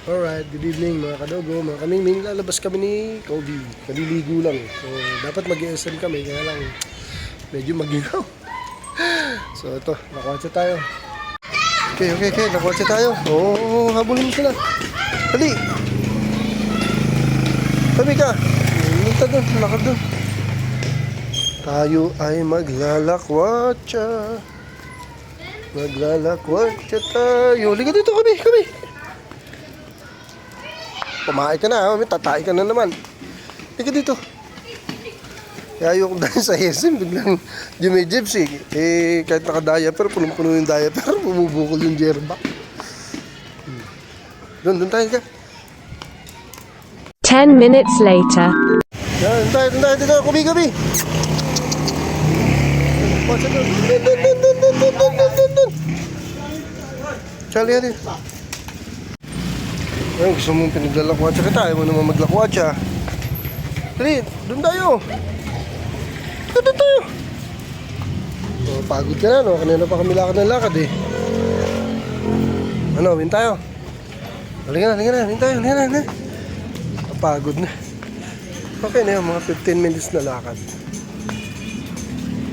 Alright, good evening mga kadogo, mga kamingming. Lalabas kami ni Kobe. Kaliligo lang. So, dapat mag-SM kami, kaya lang medyo magigaw. So, ito, nakuha tayo. Okay, nakuha tayo. Oo, habulin mo sila. Dali! Sabi ka! Punta doon, lakad doon. Tayo ay maglalakwatsa. Maglalakwatsa tayo. Liga dito kami. Pumahay ka na, may tatay ka na naman. Ika dito. Kaya ayoko dahil sa SM, biglang jimmy-gypsy. Kahit naka-diaper, punong-puno yung diaper, bumubukol yung jerba. Doon tayo ka. 10 minutes later. Doon tayo, dito, kubi. Doon. Charlie, hali. Ay, gusto mong pinaglalakwatsa kita, ayaw mo naman maglakwatsa. Dali, doon tayo. Doon tayo. Oh, pagod ka na, no? Kanina pa kami lakad ng lakad, eh. Ano, win tayo? Halika na, win tayo, halika na. Pagod na. Okay na yun, mga 15 minutes na lakad.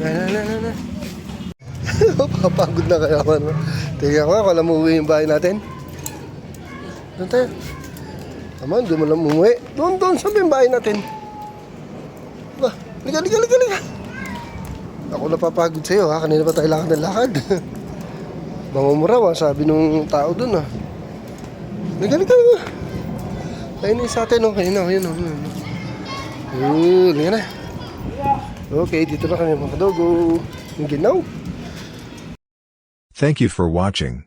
Na. Papagod na kaya ako, no? Tingnan ko, kala mo uwi yung bahay natin. Doon tayo. Tama, doon mo lang umuwi. Doon, sabi yung bahay natin. Ba, liga. Ako napapagod sa'yo, ha? Kanina pa tayo lakad ng lakad. Mangumuraw, ha? Sabi nung tao doon, ha? Liga. Ayun yung sa atin, okay na, ayun. Liga na. Okay, dito na kami mga kadogo. Yung ginaw. Thank you for watching.